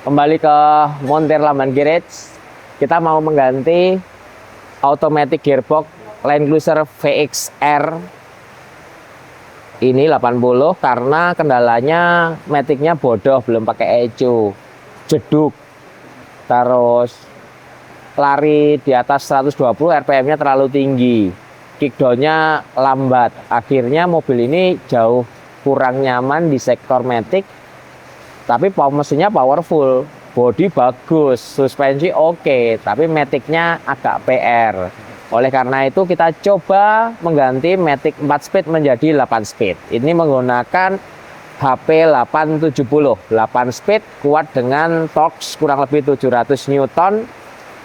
Kembali ke montir Lamban Garage. Kita mau mengganti automatic gearbox Land Cruiser VXR ini 80 karena kendalanya maticnya bodoh, belum pakai ECU, jeduk, terus lari di atas 120, RPM-nya terlalu tinggi, kickdown-nya lambat. Akhirnya mobil ini jauh kurang nyaman di sektor matic, tapi mesinnya powerful, bodi bagus, suspensi oke, tapi maticnya agak PR. Oleh karena itu kita coba mengganti matic 4 speed menjadi 8 speed. Ini menggunakan HP 870, 8 speed, kuat dengan torque kurang lebih 700 Newton.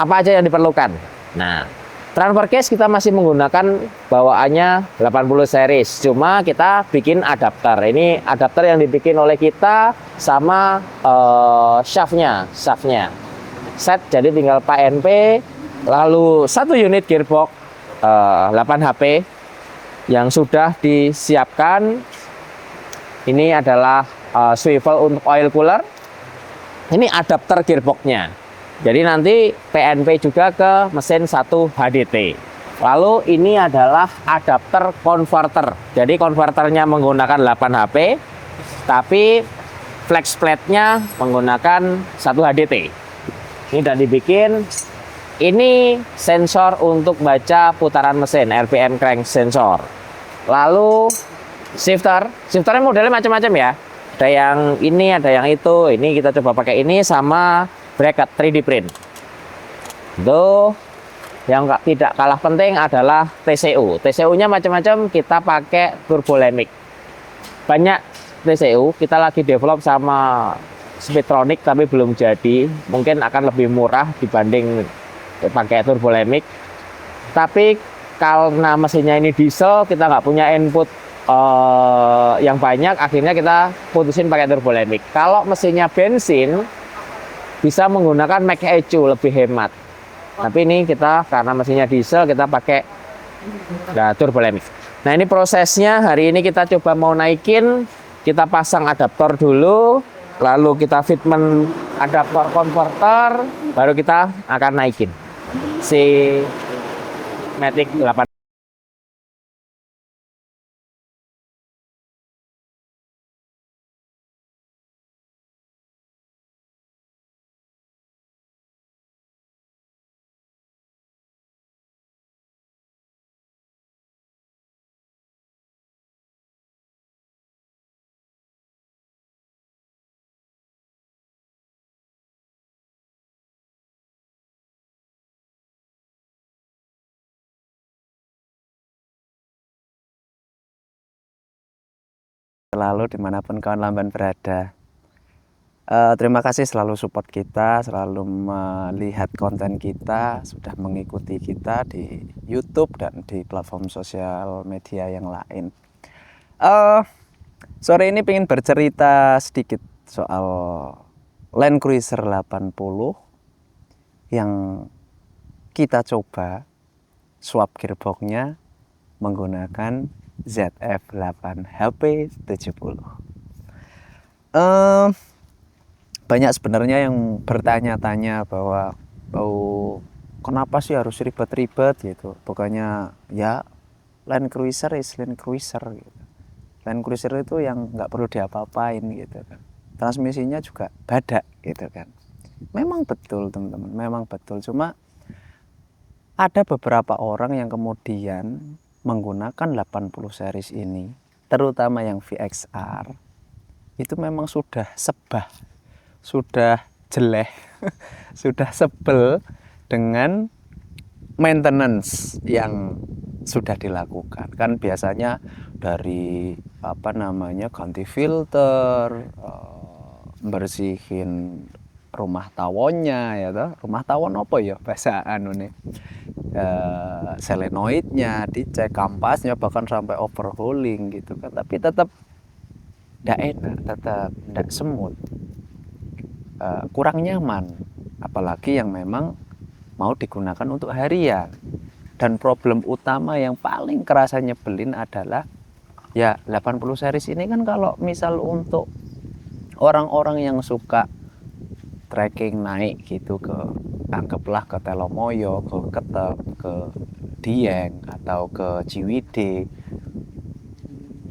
Apa aja yang diperlukan? Nah, transfer case kita masih menggunakan bawaannya 80 series, cuma kita bikin adapter. Ini adapter yang dibikin oleh kita sama shaftnya set, jadi tinggal PNP. Lalu 1 unit gearbox 8 HP yang sudah disiapkan. Ini adalah swivel untuk oil cooler. Ini adapter gearboxnya. Jadi nanti PNP juga ke mesin 1 HDT. Lalu ini adalah adapter converter. Jadi konverternya menggunakan 8 HP, tapi flex plate-nya menggunakan 1 HDT. Ini sudah dibikin. Ini sensor untuk baca putaran mesin, RPM crank sensor. Lalu shifternya modelnya macam-macam ya. Ada yang ini, ada yang itu. Ini kita coba pakai ini sama bracket 3D print. Tuh, yang tidak kalah penting adalah TCU. TCU-nya macam-macam, kita pakai Turbolemic. Banyak TCU, kita lagi develop sama Speedtronic tapi belum jadi. Mungkin akan lebih murah dibanding pakai Turbolemic. Tapi karena mesinnya ini diesel, kita nggak punya input yang banyak, akhirnya kita putusin pakai Turbolemic. Kalau mesinnya bensin, bisa menggunakan Max ECU, lebih hemat. Tapi ini kita karena mesinnya diesel, kita pakai Turbolemic. Nah, ini prosesnya. Hari ini kita coba mau naikin. Kita pasang adaptor dulu, lalu kita fitment adaptor converter, baru kita akan naikin si Matic 8. Selalu dimanapun kawan Lamban berada, terima kasih selalu support kita, selalu melihat konten kita, sudah mengikuti kita di YouTube dan di platform sosial media yang lain. Sore ini pengen bercerita sedikit soal Land Cruiser 80 yang kita coba swap gearboxnya menggunakan ZF8 HP70. Banyak sebenarnya yang bertanya-tanya bahwa kenapa sih harus ribet-ribet gitu. Pokoknya ya Land Cruiser is Land Cruiser gitu. Land Cruiser itu yang nggak perlu diapa-apain gitu kan. Transmisinya juga badak gitu kan. Memang betul teman-teman, memang betul. Cuma ada beberapa orang yang kemudian menggunakan 80 series ini, terutama yang VXR, itu memang sudah sebah, sudah jelek, sudah sebel dengan maintenance yang sudah dilakukan. Kan biasanya dari ganti filter, bersihin rumah tawonnya ya toh. Rumah tawon apa ya bahasa nih, selenoidnya dicek, kampasnya, bahkan sampai overhauling gitu kan, tapi tetap tidak enak, tetap tidak semut, kurang nyaman, apalagi yang memang mau digunakan untuk harian. Dan problem utama yang paling kerasa nyebelin adalah ya 80 series ini kan kalau misal untuk orang-orang yang suka trekking naik gitu ke, anggaplah ke Telomoyo, ke Ketep, ke Dieng atau ke Ciwidey,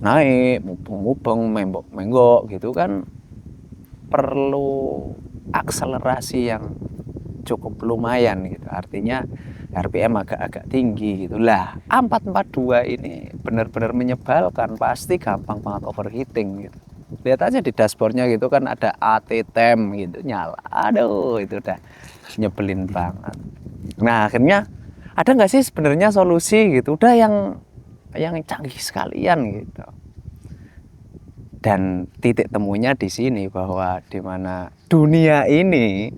naik mubeng menggok gitu kan, perlu akselerasi yang cukup lumayan gitu, artinya RPM agak-agak tinggi gitu lah. 442 ini benar-benar menyebalkan, pasti gampang banget overheating gitu. Lihat aja di dashboardnya gitu kan, ada AT temp gitu nyala, aduh itu udah nyebelin banget. Nah akhirnya ada nggak sih sebenarnya solusi gitu, udah yang canggih sekalian gitu. Dan titik temunya di sini, bahwa di mana dunia ini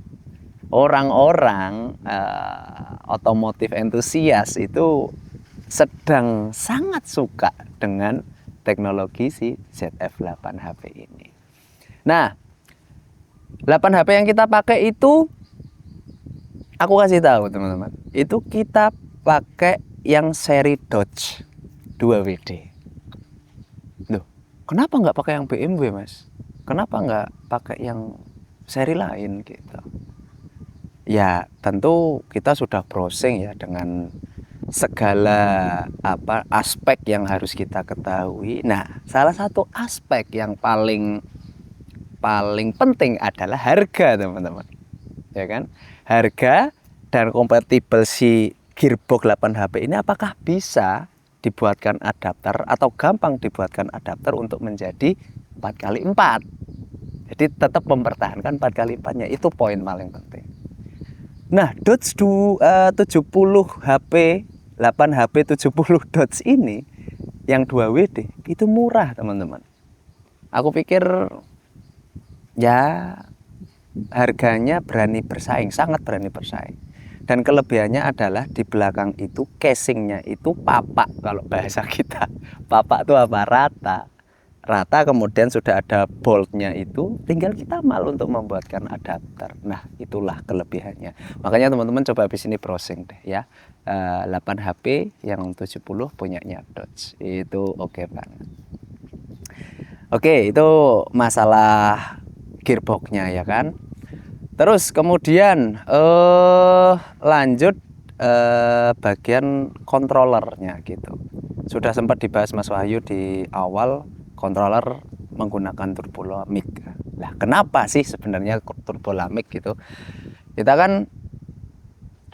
orang-orang otomotif entusias itu sedang sangat suka dengan teknologi si ZF8HP ini. Nah, 8HP yang kita pakai itu, aku kasih tahu teman-teman, itu kita pakai yang seri Dodge 2WD. Loh, kenapa nggak pakai yang BMW mas? Kenapa nggak pakai yang seri lain gitu? Ya tentu kita sudah browsing ya dengan segala aspek yang harus kita ketahui. Nah, salah satu aspek yang paling penting adalah harga, teman-teman. Ya kan? Harga dan kompatibel si gearbox 8HP ini apakah bisa dibuatkan adapter atau gampang dibuatkan adapter untuk menjadi 4x4. Jadi tetap mempertahankan 4x4-nya, itu poin paling penting. Nah, Dodge 70HP 8HP 70 Dodge ini yang 2WD itu murah, teman-teman. Aku pikir ya harganya berani bersaing, sangat berani bersaing. Dan kelebihannya adalah di belakang itu casingnya itu papak, kalau bahasa kita. Papak itu apa? Rata, kemudian sudah ada boltnya, itu tinggal kita mal untuk membuatkan adapter. Nah, itulah kelebihannya. Makanya teman-teman coba habis ini browsing deh ya. 8HP yang 70 punyanya Dodge. Itu oke banget. Oke, itu masalah gearboxnya ya kan. Terus kemudian lanjut bagian controllernya gitu. Sudah sempat dibahas Mas Wahyu di awal, controller menggunakan Turbolamix. Nah, kenapa sih sebenarnya Turbolamix gitu? Kita kan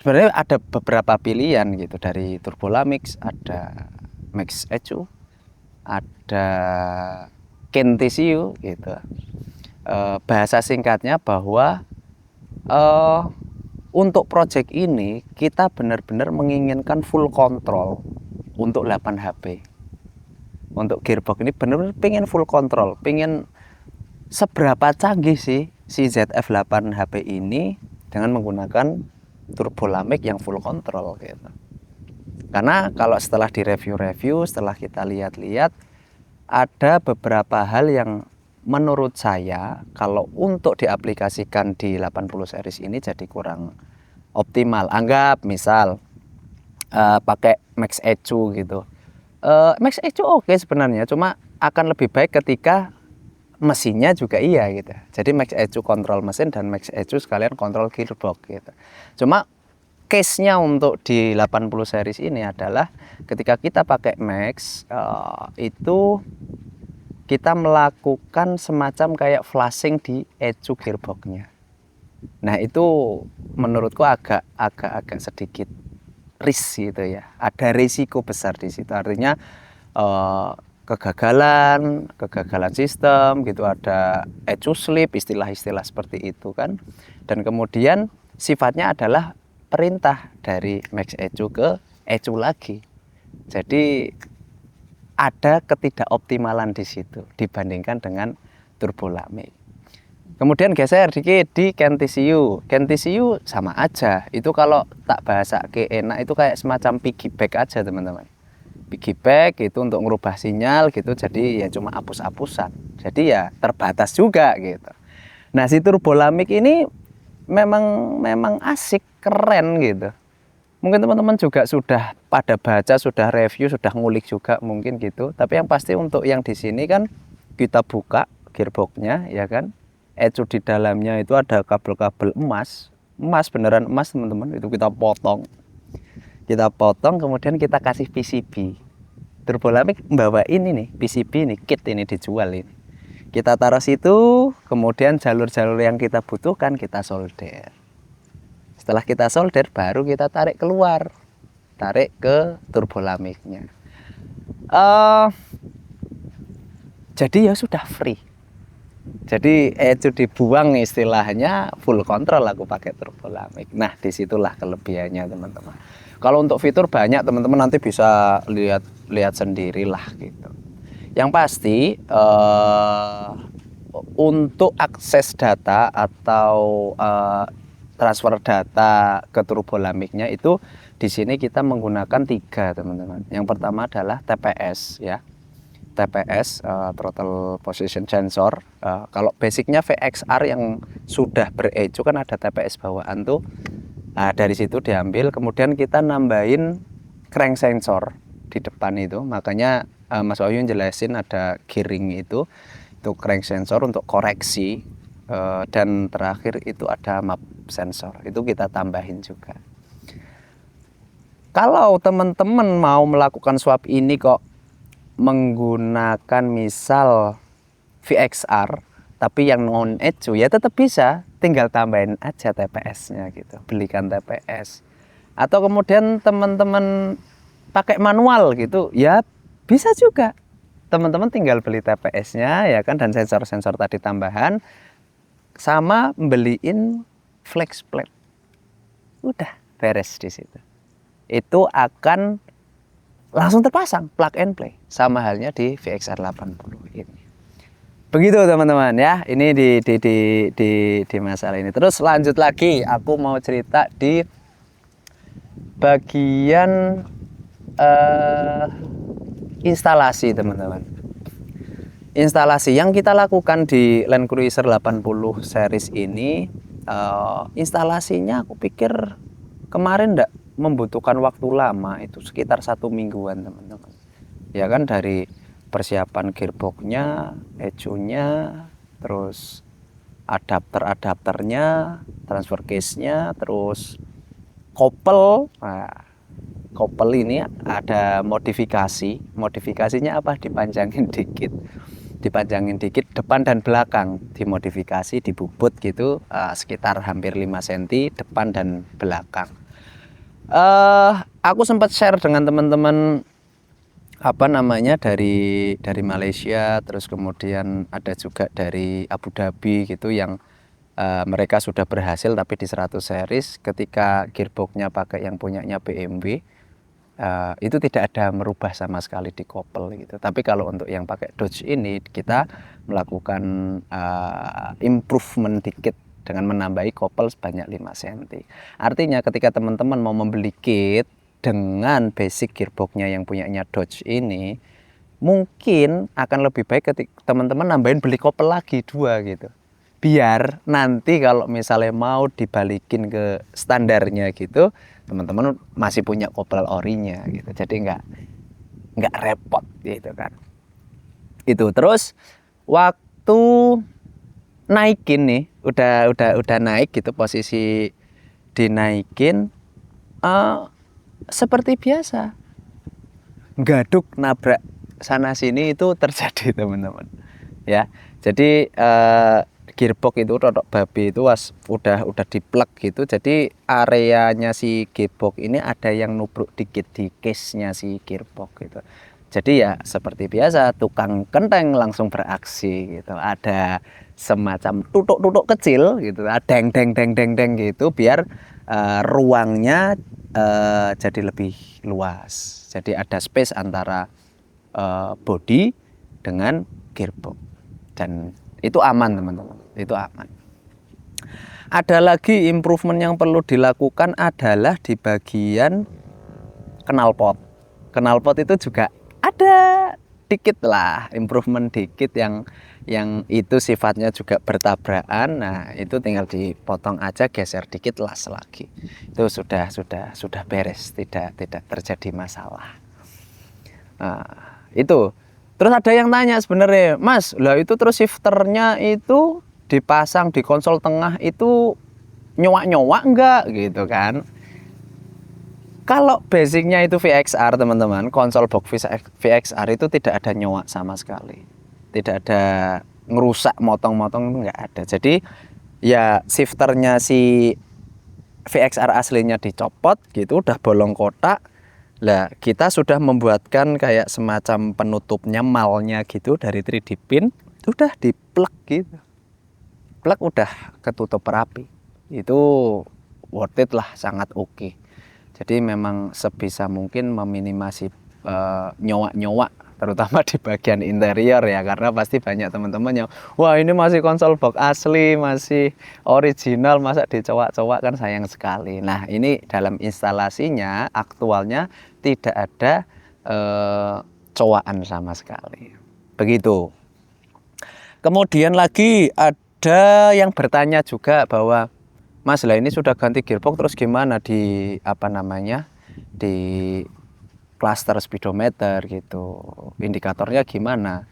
sebenarnya ada beberapa pilihan gitu dari Turbolamix, ada Max ECU, ada Kentisiu gitu. Bahasa singkatnya bahwa untuk project ini kita benar-benar menginginkan full control untuk 8HP. Untuk gearbox ini benar-benar pengen full control, pengen seberapa canggih sih si ZF8HP ini dengan menggunakan Turbolamix yang full control gitu. Karena kalau setelah direview-review, setelah kita lihat-lihat, ada beberapa hal yang menurut saya kalau untuk diaplikasikan di 80 series ini jadi kurang optimal. Anggap misal pakai Max ECU gitu. Max ECU oke sebenarnya, cuma akan lebih baik ketika mesinnya juga iya gitu. Jadi Max ECU kontrol mesin dan Max ECU sekalian kontrol gearbox gitu. Cuma case-nya untuk di 80 series ini adalah ketika kita pakai Max itu kita melakukan semacam kayak flashing di ECU gearbox-nya. Nah, itu menurutku agak sedikit risk gitu ya. Ada risiko besar di situ. Artinya kegagalan sistem gitu, ada ECU slip, istilah-istilah seperti itu kan. Dan kemudian sifatnya adalah perintah dari Max ECU ke ECU lagi. Jadi ada ketidakoptimalan di situ dibandingkan dengan Turbolamix. Kemudian geser dikit di Kentisiu. Kentisiu sama aja. Itu kalau tak bahasa ke enak itu kayak semacam piggyback aja, teman-teman. Piggyback itu untuk merubah sinyal gitu, jadi ya cuma hapus-hapusan. Jadi ya terbatas juga gitu. Nah, si Turbolamix ini memang asik, keren gitu. Mungkin teman-teman juga sudah pada baca, sudah review, sudah ngulik juga mungkin gitu. Tapi yang pasti untuk yang di sini kan kita buka gearboxnya ya kan. ecu di dalamnya itu ada kabel-kabel emas, emas beneran emas teman-teman. Itu kita potong kemudian kita kasih PCB. Turbolamik bawa ini nih PCB ini, kit ini dijual ini. Kita taruh situ, kemudian jalur-jalur yang kita butuhkan kita solder. Setelah kita solder baru kita tarik keluar, tarik ke turbolamiknya. Jadi ya sudah free. Jadi ecu dibuang istilahnya, full control aku pakai turbolamik. Nah disitulah kelebihannya teman-teman. Kalau untuk fitur banyak teman-teman nanti bisa lihat sendirilah gitu. Yang pasti untuk akses data atau transfer data ke turbolamiknya itu di sini kita menggunakan 3 teman-teman. Yang pertama adalah TPS ya. TPS throttle position sensor. Kalau basicnya VXR yang sudah berecu kan ada TPS bawaan tuh. Nah, dari situ diambil, kemudian kita nambahin crank sensor di depan itu. Makanya Mas Wahyu jelasin ada gearing itu crank sensor untuk koreksi. Dan terakhir itu ada map sensor. Itu kita tambahin juga. Kalau teman-teman mau melakukan swap ini kok menggunakan misal VXR tapi yang non ecu ya tetap bisa, tinggal tambahin aja TPS-nya gitu, belikan TPS. Atau kemudian teman-teman pakai manual gitu ya bisa juga, teman-teman tinggal beli TPS-nya ya kan, dan sensor-sensor tadi tambahan, sama beliin flex plate, udah beres di situ. Itu akan langsung terpasang plug and play, sama halnya di VXR 80 ini. Begitu teman-teman ya, ini di masalah ini. Terus lanjut lagi, aku mau cerita di bagian instalasi teman-teman. Instalasi yang kita lakukan di Land Cruiser 80 series ini, instalasinya aku pikir kemarin enggak membutuhkan waktu lama, itu sekitar 1 mingguan teman-teman. Ya kan, dari persiapan gearboxnya, ecunya, terus adapternya, transfer case-nya, terus kopel. Nah, kopel ini ada modifikasinya apa? Dipanjangin dikit depan dan belakang, dimodifikasi, dibubut gitu, sekitar hampir 5 cm depan dan belakang. Aku sempat share dengan teman-teman dari Malaysia, terus kemudian ada juga dari Abu Dhabi gitu yang mereka sudah berhasil tapi di 100 series ketika gearboxnya pakai yang punyanya BMW, itu tidak ada merubah sama sekali di kopel gitu. Tapi kalau untuk yang pakai Dodge ini kita melakukan improvement dikit dengan menambahi kopel sebanyak 5 cm. Artinya ketika teman-teman mau membeli kit dengan basic gearboxnya yang punyanya Dodge ini, mungkin akan lebih baik ketika teman-teman nambahin beli kopel lagi 2 gitu. Biar nanti kalau misalnya mau dibalikin ke standarnya gitu, teman-teman masih punya kopel orinya gitu. Jadi nggak repot gitu kan. Itu terus waktu naikin nih, udah naik gitu, posisi dinaikin, seperti biasa gaduk nabrak sana sini itu terjadi teman-teman ya. Jadi gearbox itu rodok babi itu udah di-plug gitu, jadi areanya si gearbox ini ada yang nubruk dikit di case-nya si gearbox gitu. Jadi ya seperti biasa tukang kenteng langsung beraksi gitu, ada semacam tutuk-tutuk kecil gitu, deng gitu, biar ruangnya jadi lebih luas. Jadi ada space antara body dengan gearbox, dan itu aman teman-teman, itu aman. Ada lagi improvement yang perlu dilakukan adalah di bagian knalpot. Knalpot itu juga ada dikit lah improvement dikit yang itu sifatnya juga bertabrakan. Nah itu tinggal dipotong aja, geser dikit, las lagi, itu sudah beres, tidak terjadi masalah. Nah, itu terus ada yang tanya sebenarnya, Mas, lah itu terus shifternya itu dipasang di konsol tengah itu nyowak-nyowak enggak gitu kan. Kalau basicnya itu VXR teman-teman, konsol box VXR itu tidak ada nyowak sama sekali, tidak ada ngerusak motong-motong, nggak ada. Jadi ya shifternya si VXR aslinya dicopot gitu, udah bolong kotak. Lah kita sudah membuatkan kayak semacam penutupnya malnya gitu dari 3D pin, udah di plug gitu, plug udah ketutup rapi. Itu worth it lah, sangat oke. Jadi memang sebisa mungkin meminimasi nyowak-nyowak terutama di bagian interior ya, karena pasti banyak teman-teman yang wah ini masih konsol box asli, masih original, masa dicowak-cowak, kan sayang sekali. Nah ini dalam instalasinya aktualnya tidak ada cowakan sama sekali, begitu. Kemudian lagi ada yang bertanya juga bahwa Mas, lah ini sudah ganti gearbox terus gimana di apa namanya, di cluster speedometer gitu, indikatornya gimana?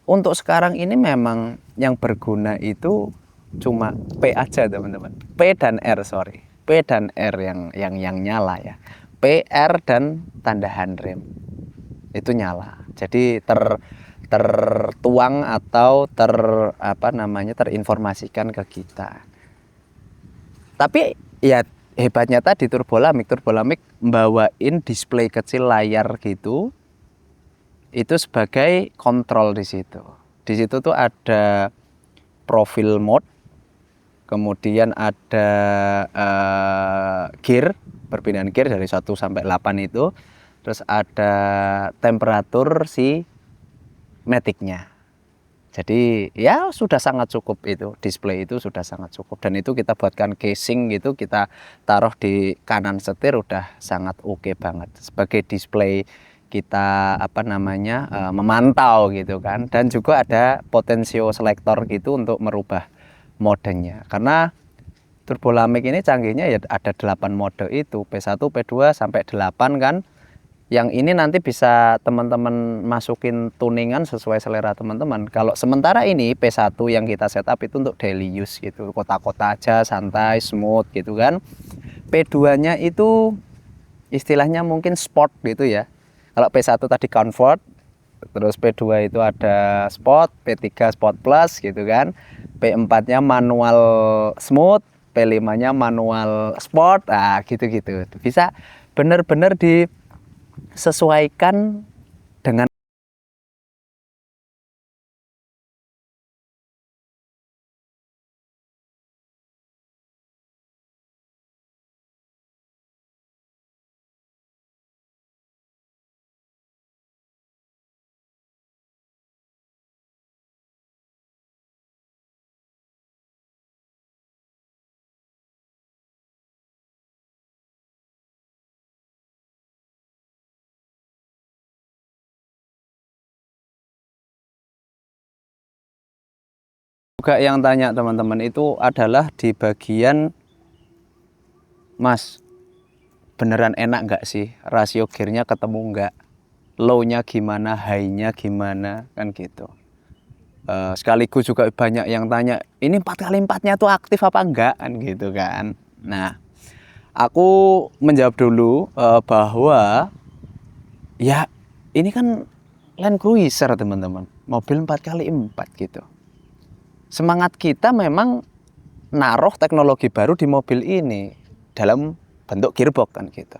Untuk sekarang ini memang yang berguna itu cuma P aja teman-teman, P dan R, sorry, P dan R yang nyala ya, P, R dan tanda handrem itu nyala. Jadi tertuang atau terinformasikan ke kita. Tapi ya hebatnya tadi Turbolamik membawain display kecil layar gitu, itu sebagai kontrol di situ. Di situ tuh ada profil mode, kemudian ada gear, perpindahan gear dari 1 sampai 8 itu, terus ada temperatur si matic-nya. Jadi ya sudah sangat cukup, itu display itu sudah sangat cukup, dan itu kita buatkan casing gitu, kita taruh di kanan setir, udah sangat oke banget sebagai display kita memantau gitu kan. Dan juga ada potensio selektor gitu untuk merubah modenya, karena Turbolamik ini canggihnya ya ada 8 mode itu, P1, P2 sampai 8 kan. Yang ini nanti bisa teman-teman masukin tuningan sesuai selera teman-teman. Kalau sementara ini P1 yang kita setup itu untuk daily use gitu, kota-kota aja, santai, smooth gitu kan. P2-nya itu istilahnya mungkin sport gitu ya. Kalau P1 tadi comfort, terus P2 itu ada sport, P3 sport plus gitu kan. P4-nya manual smooth, P5-nya manual sport, gitu-gitu. Bisa benar-benar disesuaikan dengan juga yang tanya teman-teman itu adalah di bagian, Mas, beneran enak nggak sih, rasio gearnya ketemu nggak, low-nya gimana, high-nya gimana, kan gitu. Sekaligus juga banyak yang tanya, ini 4x4-nya tuh aktif apa enggak, kan gitu kan. Nah, aku menjawab dulu bahwa ya ini kan Land Cruiser teman-teman, mobil 4x4 gitu. Semangat kita memang naruh teknologi baru di mobil ini dalam bentuk gearbox kan gitu.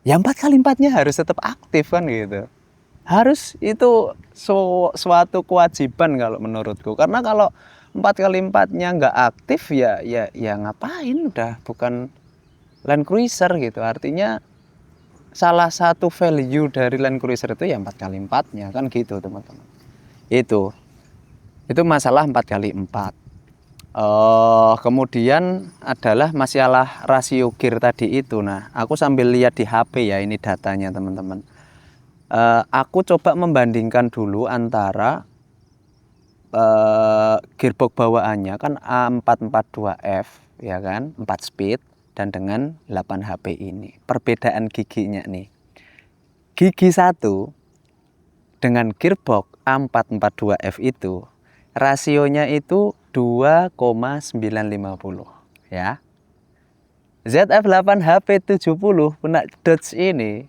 Ya 4x4-nya harus tetap aktif kan gitu. Harus, itu suatu kewajiban kalau menurutku. Karena kalau 4x4-nya nggak aktif ya ngapain, udah bukan Land Cruiser gitu. Artinya salah satu value dari Land Cruiser itu ya 4x4-nya kan gitu teman-teman. Itu masalah 4x4. Kemudian adalah masalah rasio gear tadi itu. Nah, aku sambil lihat di HP ya, ini datanya teman-teman. Aku coba membandingkan dulu antara gearbox bawaannya kan A442F ya kan, 4 speed, dan dengan 8 HP ini. Perbedaan giginya nih. Gigi 1 dengan gearbox A442F itu rasionya itu 2,950 ya. ZF8 HP70 punya Dodge ini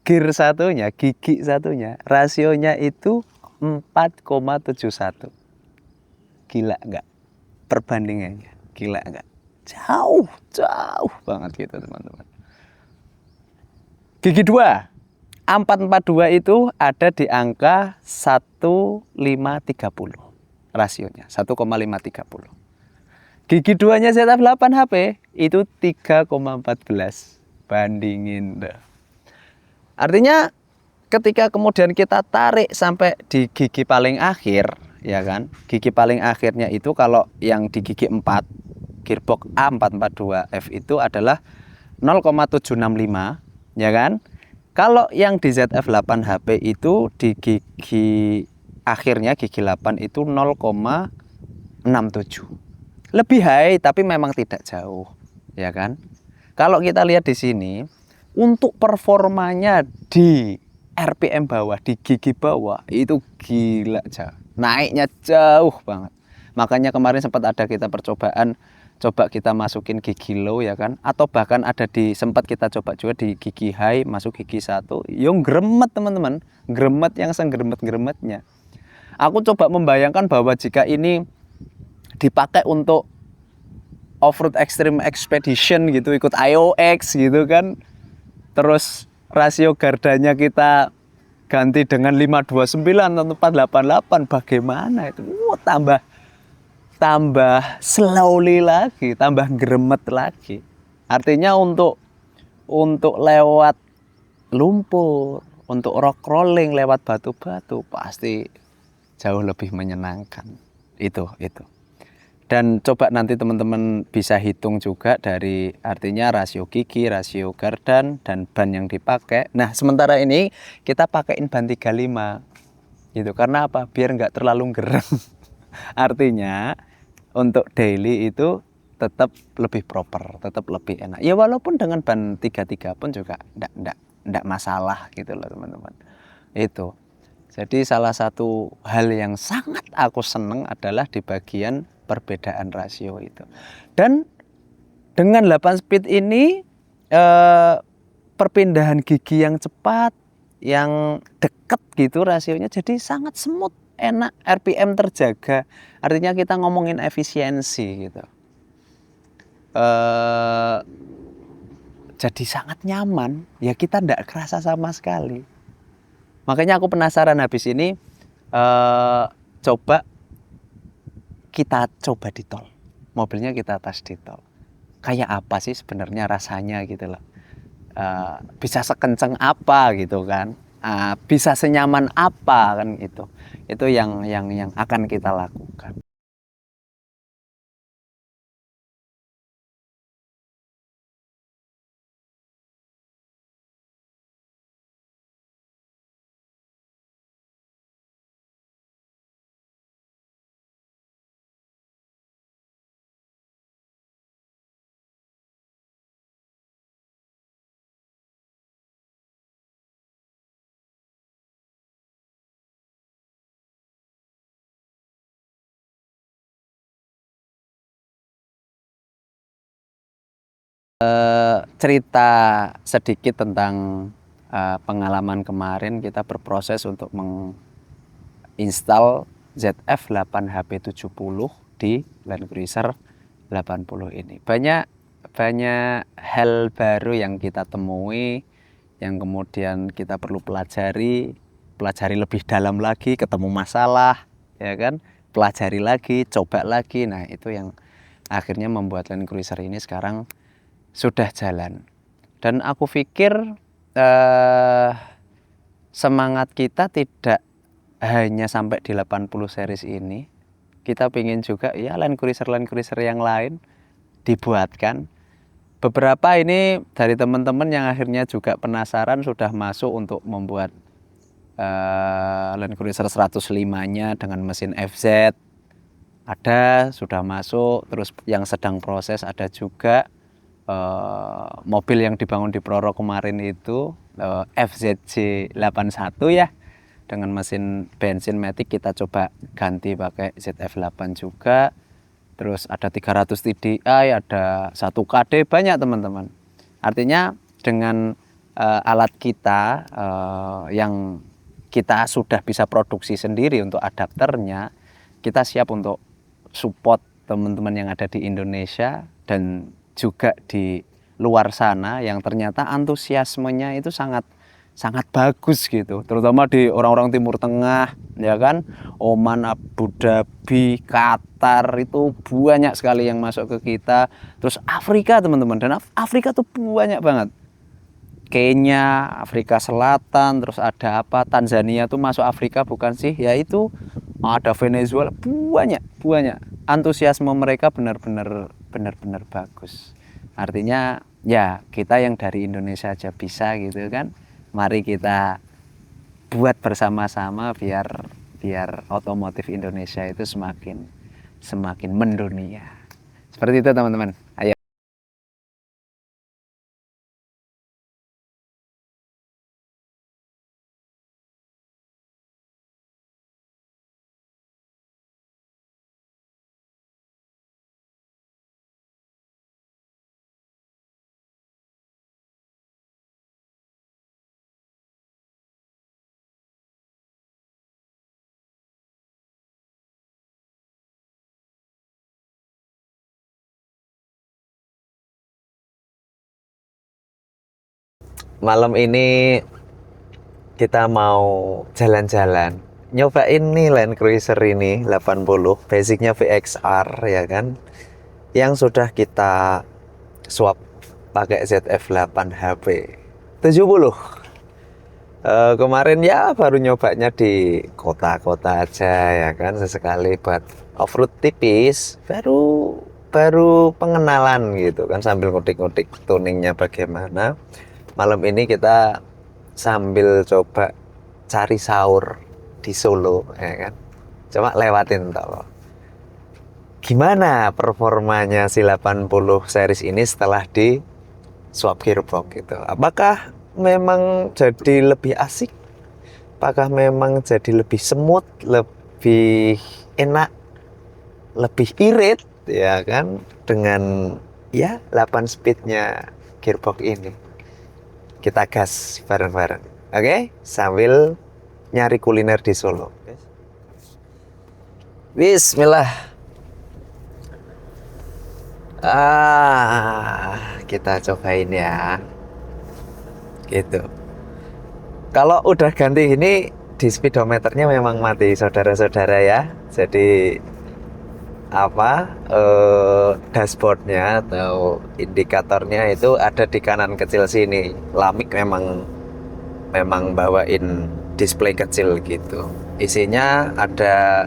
gear satunya, gigi satunya rasionya itu 4,71. Gila nggak perbandingannya? Gila nggak? Jauh banget gitu teman-teman. Gigi 2 A442 itu ada di angka 1,530 rasionya, 1,530. Gigi 2-nya ZF8 HP itu 3,14. Bandingin deh. Artinya ketika kemudian kita tarik sampai di gigi paling akhir, ya kan? Gigi paling akhirnya itu kalau yang di gigi 4, gearbox A442F itu adalah 0,765, ya kan? Kalau yang di ZF8 HP itu di gigi akhirnya gigi 8 itu 0,67. Lebih high tapi memang tidak jauh, ya kan? Kalau kita lihat di sini untuk performanya di RPM bawah, di gigi bawah itu gila jauh. Naiknya jauh banget. Makanya kemarin sempat ada kita percobaan coba kita masukin gigi low, ya kan, atau bahkan ada di sempat kita coba juga di gigi high masuk gigi 1 yang gremet teman-teman, gremet yang senggeremet-geremetnya. Aku coba membayangkan bahwa jika ini dipakai untuk off-road extreme expedition gitu, ikut IOX gitu kan, terus rasio gardanya kita ganti dengan 529 atau 488, bagaimana itu? Tambah slowly lagi, tambah gremet lagi. Artinya untuk lewat lumpur, untuk rock rolling, lewat batu-batu pasti jauh lebih menyenangkan. Itu. Dan coba nanti teman-teman bisa hitung juga dari artinya rasio gigi, rasio gardan, dan ban yang dipakai. Nah, sementara ini kita pakaiin ban 35 gitu. Karena apa? Biar nggak terlalu gerem. Artinya untuk daily itu tetap lebih proper, tetap lebih enak. Ya walaupun dengan ban 33 pun juga enggak masalah gitu loh teman-teman. Itu. Jadi salah satu hal yang sangat aku seneng adalah di bagian perbedaan rasio itu. Dan dengan 8 speed ini perpindahan gigi yang cepat, yang deket gitu rasionya, jadi sangat smooth, enak, RPM terjaga. Artinya kita ngomongin efisiensi gitu. Jadi sangat nyaman, ya kita enggak kerasa sama sekali. Makanya aku penasaran habis ini kita coba di tol. Mobilnya kita tes di tol. Kayak apa sih sebenarnya rasanya gitu loh. Bisa sekenceng apa gitu kan. Bisa senyaman apa kan itu. Itu yang akan kita lakukan. Cerita sedikit tentang pengalaman kemarin kita berproses untuk menginstal ZF8 HP70 di Land Cruiser 80 ini. Banyak hal baru yang kita temui, yang kemudian kita perlu pelajari lebih dalam lagi, ketemu masalah, ya kan? Pelajari lagi, coba lagi. Nah, itu yang akhirnya membuat Land Cruiser ini sekarang sudah jalan. Dan aku pikir semangat kita tidak hanya sampai di 80 series ini. Kita pengen juga ya Land Cruiser yang lain dibuatkan. Beberapa ini dari teman-teman yang akhirnya juga penasaran sudah masuk untuk membuat Land Cruiser 105-nya dengan mesin FZ. Ada, sudah masuk. Terus yang sedang proses ada juga. Mobil yang dibangun di Proro kemarin itu FZJ81 ya, dengan mesin bensin Matic kita coba ganti pakai ZF8 juga. Terus ada 300 TDI, ada 1 KD, banyak teman-teman. Artinya dengan alat kita yang kita sudah bisa produksi sendiri untuk adapternya, kita siap untuk support teman-teman yang ada di Indonesia dan juga di luar sana yang ternyata antusiasmenya itu sangat bagus gitu, terutama di orang-orang Timur Tengah, ya kan, Oman, Abu Dhabi, Qatar, itu banyak sekali yang masuk ke kita. Terus Afrika teman-teman, dan Afrika tuh banyak banget, Kenya, Afrika Selatan, terus ada apa, Tanzania tuh masuk Afrika bukan sih, yaitu ada Venezuela, banyak antusiasme mereka benar-benar bagus. Artinya ya kita yang dari Indonesia aja bisa gitu kan, mari kita buat bersama-sama biar otomotif Indonesia itu semakin mendunia. Seperti itu teman-teman. Ayo. Malam ini kita mau jalan-jalan, nyobain nih Land Cruiser ini 80, basicnya VXR ya kan, yang sudah kita swap pakai ZF8 HP 70. Kemarin ya baru nyobanya di kota-kota aja ya kan, sesekali buat off-road tipis, baru pengenalan gitu kan, sambil ngutik-ngutik tuningnya bagaimana. Malam ini kita sambil coba cari sahur di Solo ya kan, coba lewatin tol. Gimana performanya si 80 series ini setelah di swap gearbox gitu. Apakah memang jadi lebih asik? Apakah memang jadi lebih smooth, lebih enak, lebih irit ya kan dengan ya 8 speednya gearbox ini? Kita gas bareng-bareng, oke? Sambil nyari kuliner di Solo. Bismillah. Kita cobain ya. Gitu. Kalau udah ganti ini di speedometernya memang mati, saudara-saudara ya. Jadi dashboardnya atau indikatornya itu ada di kanan kecil sini. Lamik memang bawain display kecil gitu. Isinya ada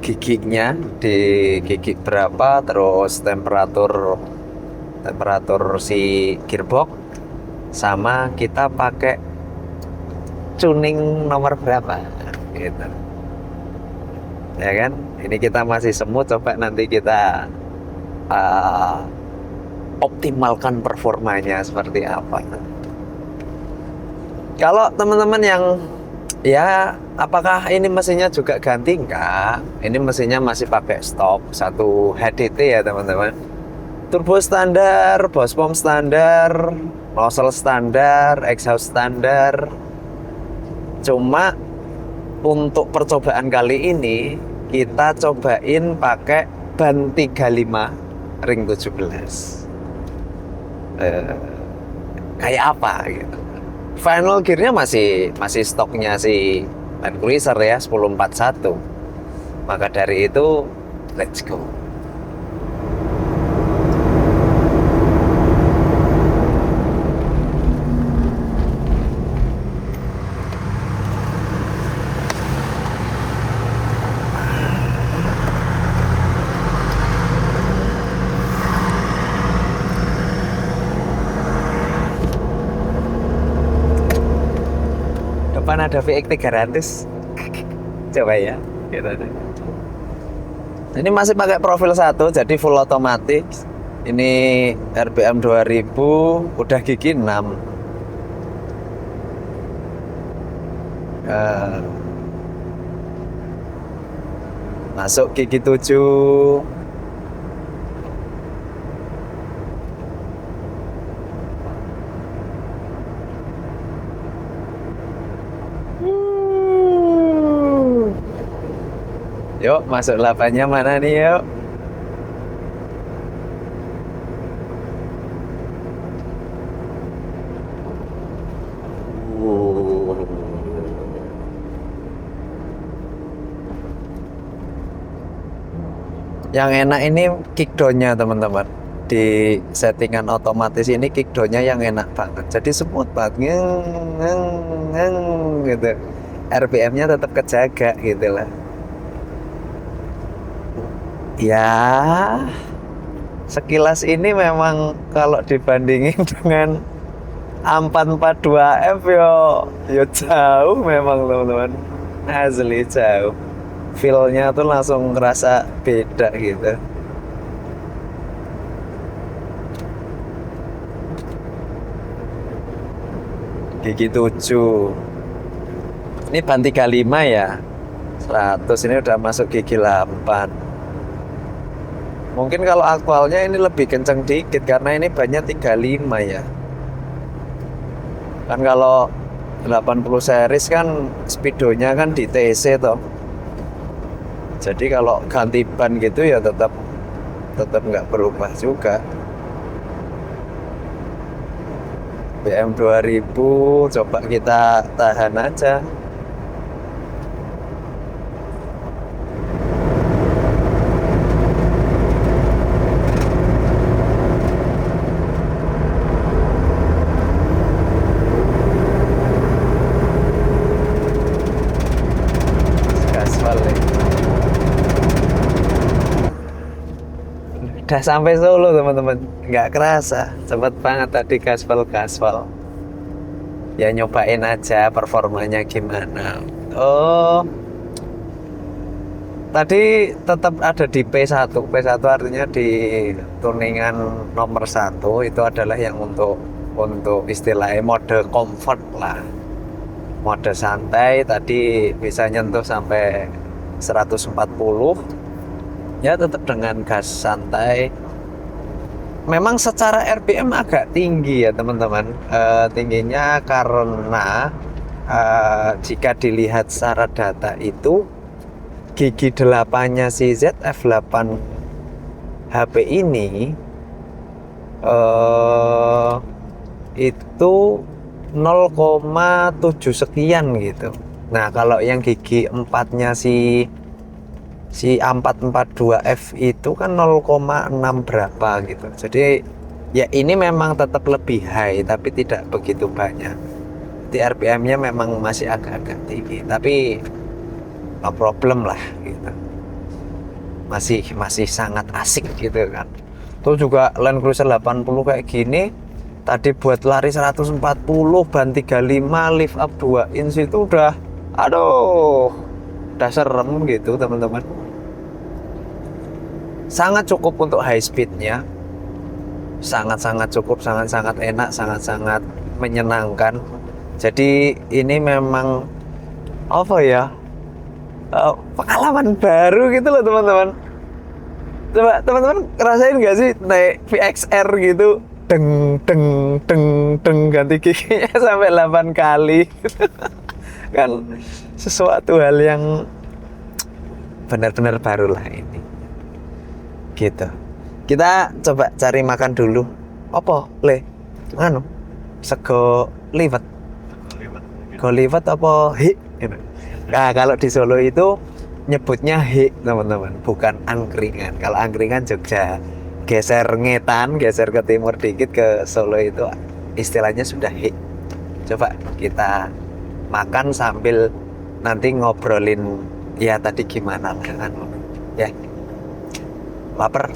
giginya, di gigi berapa, terus temperatur si gearbox, sama kita pakai tuning nomor berapa gitu. Ya kan, ini kita masih semut, coba nanti kita optimalkan performanya seperti apa. Kalau teman-teman yang ya apakah ini mesinnya juga ganti? Enggak, ini mesinnya masih pakai stok 1 HDT ya teman-teman. Turbo standar, bos pom standar, nozzle standar, exhaust standar. Cuma untuk percobaan kali ini kita cobain pakai ban 35 ring 17. Kayak apa gitu. Final gearnya masih stoknya si Land Cruiser ya, 1041. Maka dari itu let's go. Depan ada VX 300. Coba ya gitu. Ini masih pakai profil 1, jadi full otomatis. Ini RPM 2000, udah gigi 6. Eh, masuk gigi 7. Yuk, masuk 8-nya mana nih, yuk? Yang enak ini kickdown-nya teman-teman. Di settingan otomatis ini kickdown-nya yang enak banget. Jadi smooth banget, ngeng, gitu. RPM-nya tetap kejaga gitu lah. Ya, sekilas ini memang kalau dibandingin dengan A442F yo jauh memang teman-teman. Asli jauh. Feel-nya tuh langsung ngerasa beda gitu. Gigi 7. Ini ban 35 ya. 100 ini udah masuk gigi 8. Mungkin kalau aktualnya ini lebih kenceng dikit karena ini bannya 35 ya. Kan kalau 80 series kan speedonya kan di TC toh. Jadi kalau ganti ban gitu ya tetap nggak berubah juga. BM 2000 coba kita tahan aja. Gaspal nih. Udah sampai Solo teman-teman, nggak kerasa, cepet banget tadi gaspal. Ya nyobain aja performanya gimana. Oh, tadi tetap ada di P1. P1 artinya di tuningan nomor 1 itu adalah yang untuk istilahnya mode comfort lah. Mode santai tadi bisa nyentuh sampai 140. Ya tetap dengan gas santai. Memang secara RPM agak tinggi ya teman-teman. Tingginya karena jika dilihat secara data itu gigi 8-nya si ZF8 HP ini itu 0,7 sekian gitu. Nah kalau yang gigi 4-nya si A442F itu kan 0,6 berapa gitu. Jadi ya ini memang tetap lebih high tapi tidak begitu banyak. Di RPM-nya memang masih agak-agak tinggi, tapi no problem lah gitu. Masih sangat asik gitu kan. Tuh juga Land Cruiser 80 kayak gini tadi buat lari 140 ban 35 lift up 2 inch itu udah udah serem gitu teman-teman. Sangat cukup untuk high speednya, sangat-sangat cukup, sangat-sangat enak, sangat-sangat menyenangkan. Jadi ini memang apa ya, pengalaman baru gitu loh teman-teman. Coba teman-teman ngerasain nggak sih naik VXR gitu, deng deng deng deng ganti giginya sampai 8 kali. Kan sesuatu hal yang benar-benar baru lah ini. Gitu. Kita coba cari makan dulu. Apa, Le? Anu, sego liwet. Sego liwet apa hi? Gitu. Nah, kalau di Solo itu nyebutnya hi, teman-teman, bukan angkringan. Kalau angkringan Jogja. Geser ngetan, geser ke timur dikit ke Solo itu istilahnya sudah hi. Coba kita makan sambil nanti ngobrolin ya tadi gimana kan. Ya. Lapar.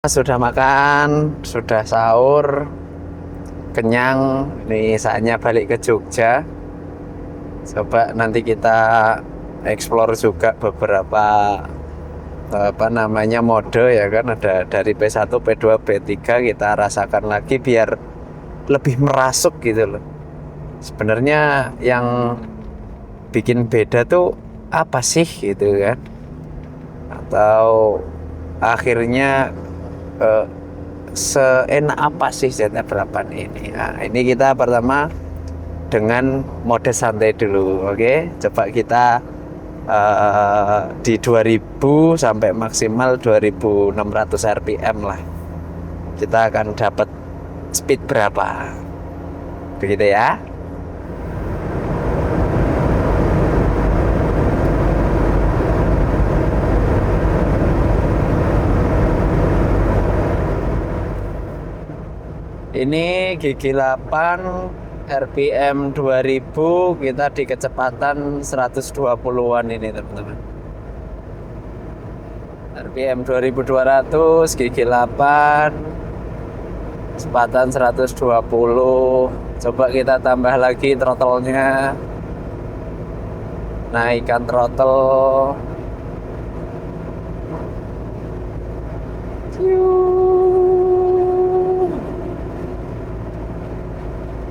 Sudah makan, sudah sahur, kenyang. Nih saatnya balik ke Jogja. Coba nanti kita explore juga beberapa apa namanya mode ya kan, ada dari P1, P2, P3 kita rasakan lagi biar lebih merasuk gitu loh. Sebenarnya yang bikin beda tuh apa sih gitu kan? Atau akhirnya seenak apa sih ZF8 ini? Nah, ini kita pertama dengan mode santai dulu, oke? Coba kita di 2000 sampai maksimal 2600 rpm lah. Kita akan dapat speed berapa? Begitu ya. Ini gigi 8 RPM 2000, kita di kecepatan 120-an ini teman-teman. RPM 2200, gigi 8, kecepatan 120. Coba kita tambah lagi throttle-nya. Naikkan throttle.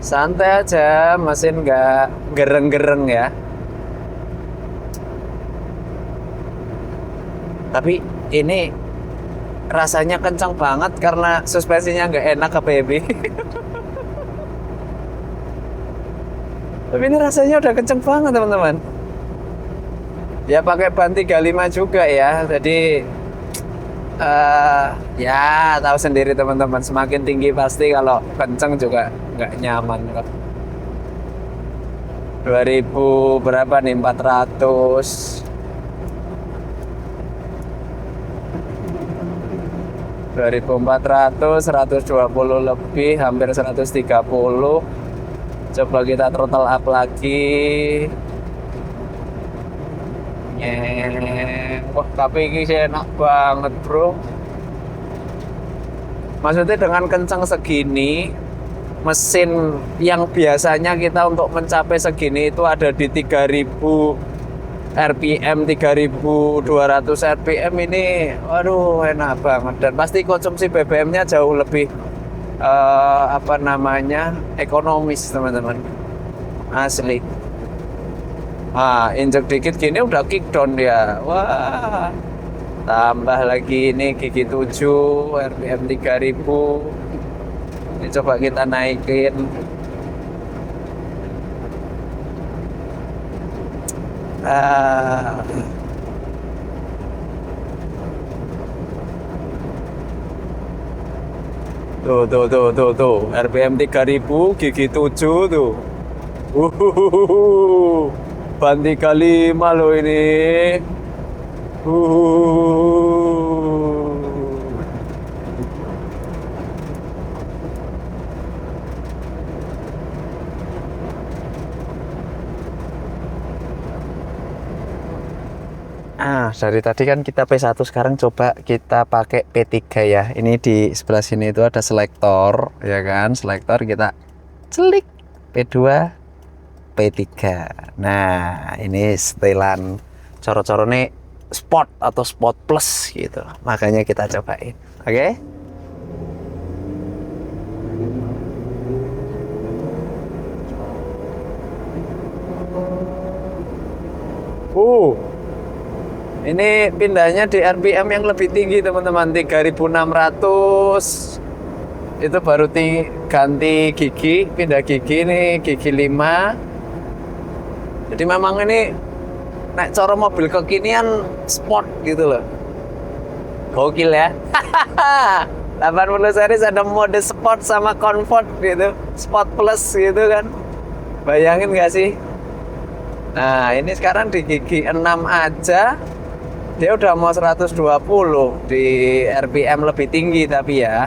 Santai aja, mesin nggak gereng-gereng ya. Tapi ini rasanya kencang banget karena suspensinya nggak enak ke baby. Tapi ini rasanya udah kencang banget teman-teman. Ya pakai ban 35 juga ya, jadi ya tahu sendiri teman-teman, semakin tinggi pasti kalau kenceng juga nggak nyaman kok. 2000 berapa nih, 400 2400, 120 lebih, hampir 130. Coba kita throttle up lagi. Wah, tapi ini enak banget bro. Maksudnya dengan kencang segini, mesin yang biasanya kita untuk mencapai segini itu ada di 3000 RPM, 3200 RPM ini, waduh enak banget. Dan pasti konsumsi BBM-nya jauh lebih apa namanya, ekonomis teman-teman, asli. Injek dikit gini udah kick down dia. Wah, tambah lagi ini gigi 7 RPM 3000. Ini coba kita naikin. Tuh RPM 3000 gigi 7 tuh. Ban 35 loh ini. Dari tadi kan kita P1, sekarang coba kita pakai P3 ya. Ini di sebelah sini itu ada selektor, ya kan? Selektor kita celik P2, P3. Nah, ini setelan coro-coro nih sport atau sport plus gitu. Makanya kita cobain. Oke? Ini pindahnya di RPM yang lebih tinggi teman-teman, 3600. Itu baru ganti gigi, pindah gigi nih, gigi 5. Jadi memang ini naik cara mobil kekinian sport gitu loh. Gokil ya. 80 series ada mode sport sama comfort gitu, sport plus gitu kan. Bayangin gak sih? Nah, ini sekarang di gigi 6 aja dia udah mau 120 di RPM lebih tinggi tapi ya.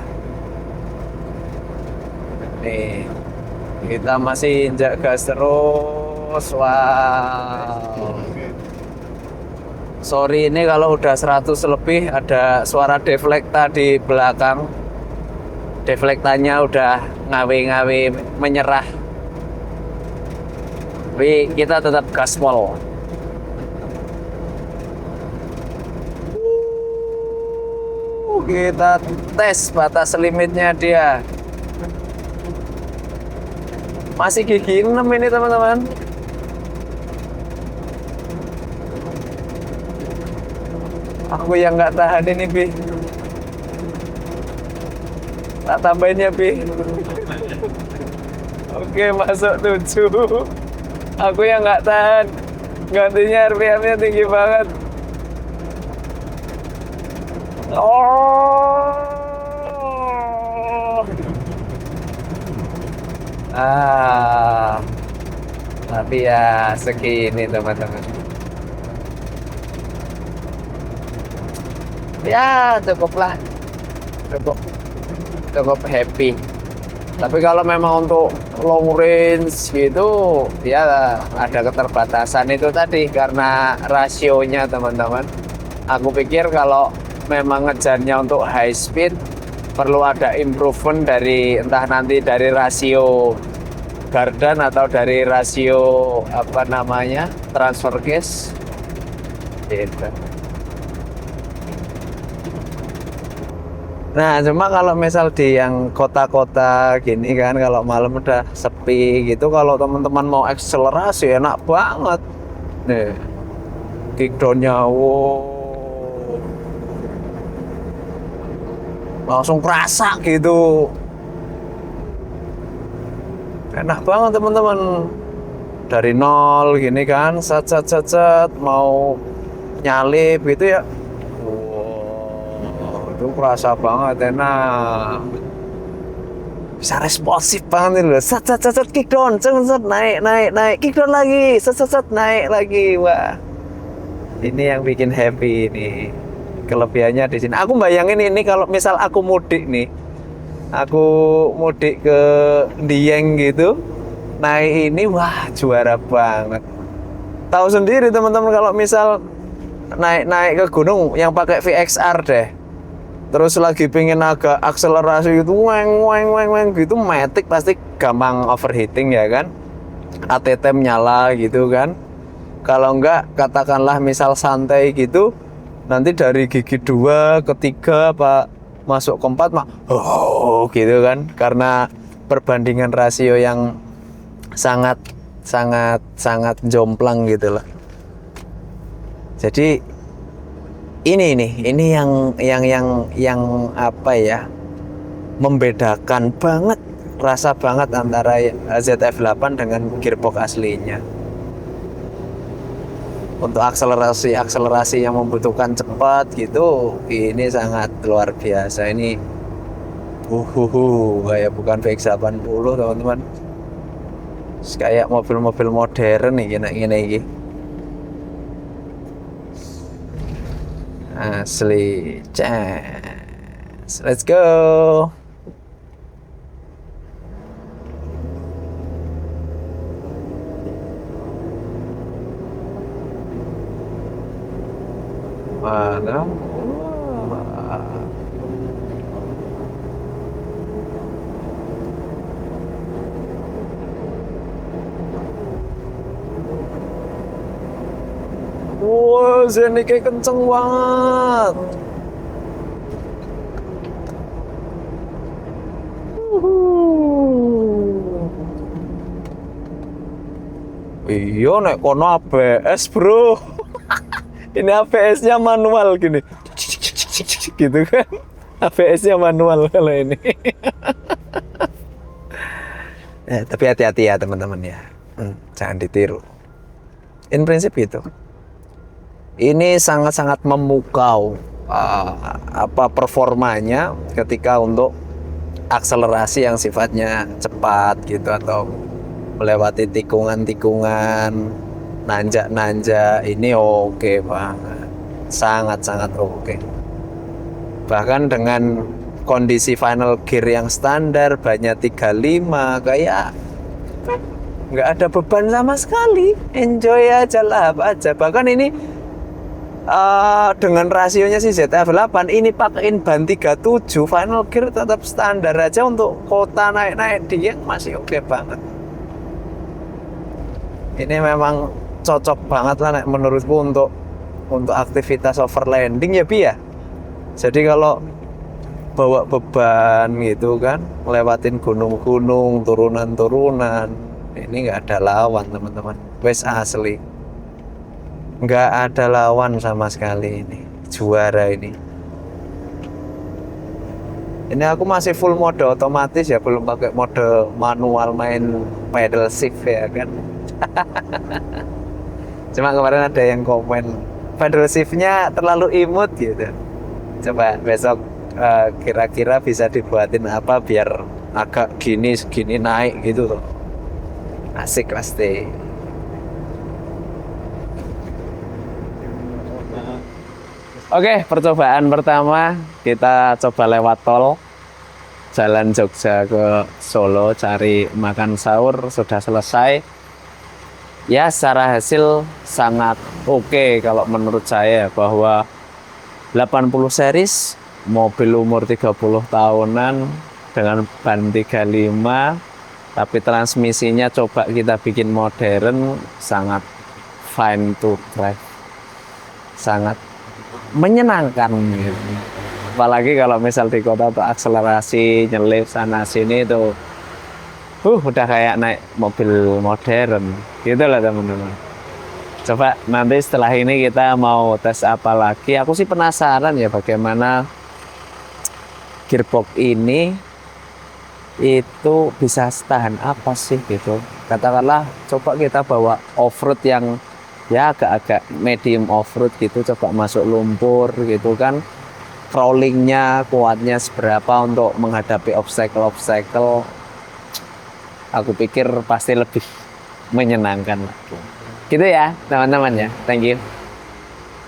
Nih, kita masih injak gas terus. Wow. Sorry ini kalau udah 100 lebih ada suara deflekta di belakang. Deflektanya udah ngawe-ngawe menyerah. Tapi kita tetap gaspol. Kita tes batas limitnya dia. Masih gigi 6 ini teman-teman. Aku yang nggak tahan ini, Bi. Tak tambahin ya, Bi. Oke, masuk 7. Aku yang nggak tahan. Gantinya RPM-nya tinggi banget. Oh. Tapi ya segini teman-teman. Ya cukuplah. Cukup happy. Tapi kalau memang untuk long range gitu, ya ada keterbatasan itu tadi karena rasionya teman-teman. Aku pikir kalau memang ngejarnya untuk high speed perlu ada improvement dari entah nanti dari rasio gardan atau dari rasio apa namanya transfer case gitu. Nah cuma kalau misal di yang kota-kota gini kan kalau malam udah sepi gitu, kalau teman-teman mau akselerasi enak banget nih kickdownnya, wow, langsung kerasa gitu, enak banget teman-teman. Dari nol gini kan, set mau nyalip gitu ya, wow, itu kerasa banget, enak, bisa responsif banget nih loh. Set kickdown, naik kickdown lagi, set naik lagi. Wah, ini yang bikin happy ini. Kelebihannya di sini. Aku bayangin ini kalau misal aku mudik nih, aku mudik ke Dieng gitu, naik ini, wah juara banget. Tahu sendiri teman-teman kalau misal naik ke gunung yang pakai VXR deh, terus lagi pengen agak akselerasi gitu, weng gitu, matic pasti gampang overheating ya kan, ATTM nyala gitu kan. Kalau enggak katakanlah misal santai gitu, nanti dari gigi 2 ke 3 apa masuk ke 4 mah gitu kan, karena perbandingan rasio yang sangat jomplang gitu lah. Jadi ini yang apa ya, membedakan banget, rasa banget antara ZF8 dengan gearbox aslinya. Untuk akselerasi yang membutuhkan cepat gitu, ini sangat luar biasa. Ini kayak bukan VX80 teman-teman, kayak mobil-mobil modern nih gini asli. Let's go. Mana? Wah, ini kayak kenceng banget. Iya, nek kono ABS, bro. Ini ABS-nya manual gini, gitu kan? ABS-nya manual kalau ini. Tapi hati-hati ya teman-teman ya, jangan ditiru. In prinsip itu, ini sangat-sangat memukau apa performanya ketika untuk akselerasi yang sifatnya cepat gitu, atau melewati tikungan-tikungan, nanjak-nanjak, ini oke banget, sangat-sangat oke. Bahkan dengan kondisi final gear yang standar banyak 35, kayak nggak ada beban sama sekali, enjoy aja, lahap aja. Bahkan ini dengan rasionya si ZF8 ini pakein ban 37 final gear tetap standar aja untuk kota naik-naik dia masih oke banget. Ini memang cocok banget lah menurutku untuk aktivitas overlanding ya Bi ya. Jadi kalau bawa beban gitu kan, lewatin gunung-gunung, turunan-turunan, ini nggak ada lawan teman-teman. Wes asli. Nggak ada lawan sama sekali ini, juara ini. Ini aku masih full mode otomatis ya, belum pakai mode manual main pedal shift ya kan. Cuma kemarin ada yang komen pedal shiftnya terlalu imut gitu. Coba besok kira-kira bisa dibuatin apa biar agak gini naik gitu loh. Asik pasti. Oke, percobaan pertama kita coba lewat tol Jalan Jogja ke Solo cari makan sahur sudah selesai. Ya, secara hasil sangat oke kalau menurut saya bahwa 80 series mobil umur 30 tahunan dengan ban 35 tapi transmisinya coba kita bikin modern, sangat fine to drive. Sangat menyenangkan gitu. Apalagi kalau misal di kota tuh akselerasi nyelip sana sini tuh udah kayak naik mobil modern gitu lah teman-teman. Coba nanti setelah ini kita mau tes apa lagi. Aku sih penasaran ya bagaimana gearbox ini itu bisa tahan apa sih gitu. Katakanlah coba kita bawa off-road yang ya agak-agak medium off-road gitu, coba masuk lumpur gitu kan, crawlingnya kuatnya seberapa untuk menghadapi obstacle. Aku pikir pasti lebih menyenangkan lagi gitu ya teman-teman ya. Thank you.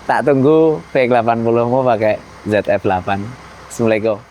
Tak tunggu V80 mu pakai ZF8. Assalamualaikum.